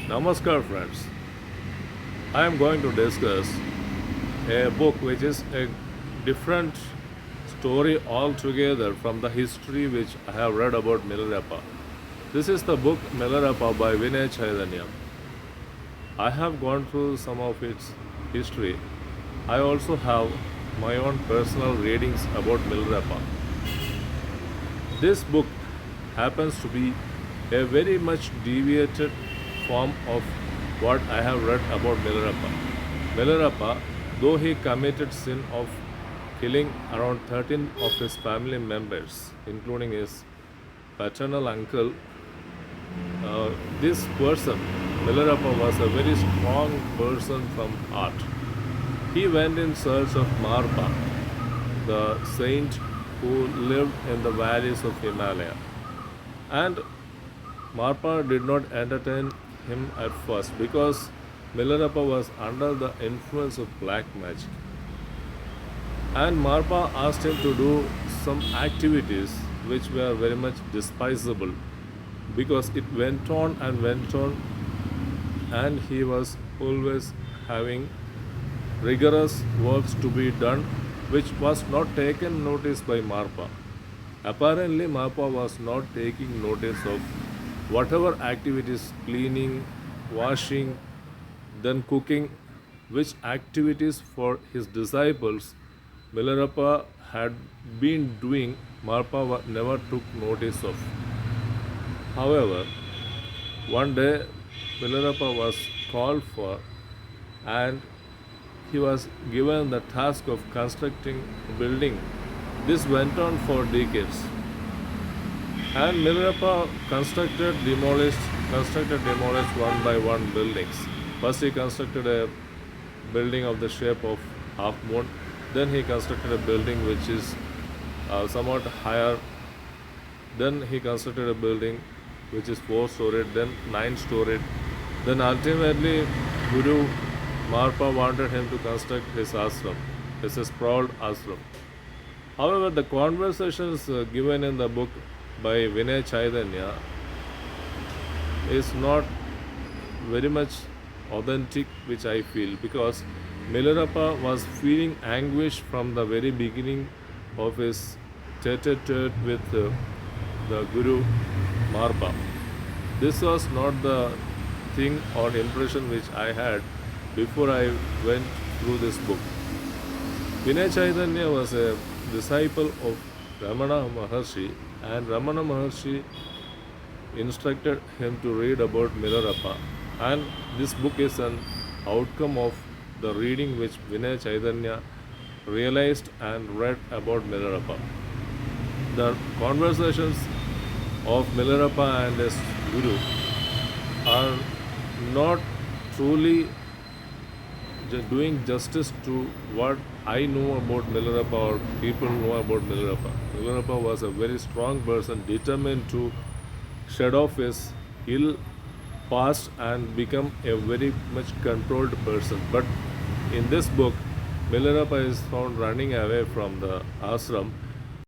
Namaskar, friends. I am going to discuss a book which is a different story altogether from the history which I have read about Milerapa. This is the book Milerapa by Vinayachaithanya. I have gone through some of its history. I also have my own personal readings about Milerapa. This book happens to be a very much deviated form of what I have read about Milerapa. Milerapa, though he committed sin of killing around 13 of his family members, including his paternal uncle, this person, Milerapa, was a very strong person from heart. He went in search of Marpa, the saint who lived in the valleys of Himalaya. And Marpa did not entertain him at first because Milerapa was under the influence of black magic. And Marpa asked him to do some activities which were very much despisable because it went on, and he was always having rigorous works to be done which was not taken notice by Marpa. Apparently, Marpa was not taking notice of whatever activities, cleaning, washing, then cooking, which activities for his disciples Milerapa had been doing, Marpa never took notice of. However, one day Milerapa was called for and he was given the task of constructing a building. This went on for decades. And Milerapa demolished one by one buildings. First he constructed a building of the shape of half moon. Then he constructed a building which is somewhat higher. Then he constructed a building which is 4-storied, then 9-storied. Then ultimately Guru Marpa wanted him to construct his ashram. It's a sprawled ashram. However, the conversations given in the book by Vinayachaithanya is not very much authentic, which I feel, because Milerapa was feeling anguish from the very beginning of his tete-a-tete with the Guru Marpa. This was not the thing or impression which I had before I went through this book. Vinayachaithanya was a disciple of Ramana Maharshi, and Ramana Maharshi instructed him to read about Milerapa, and this book is an outcome of the reading which Vinayachaithanya realized and read about Milerapa. The conversations of Milerapa and his Guru are not truly doing justice to what I know about Milerapa or people know about Milerapa. Milerapa was a very strong person, determined to shed off his ill past and become a very much controlled person. But in this book, Milerapa is found running away from the ashram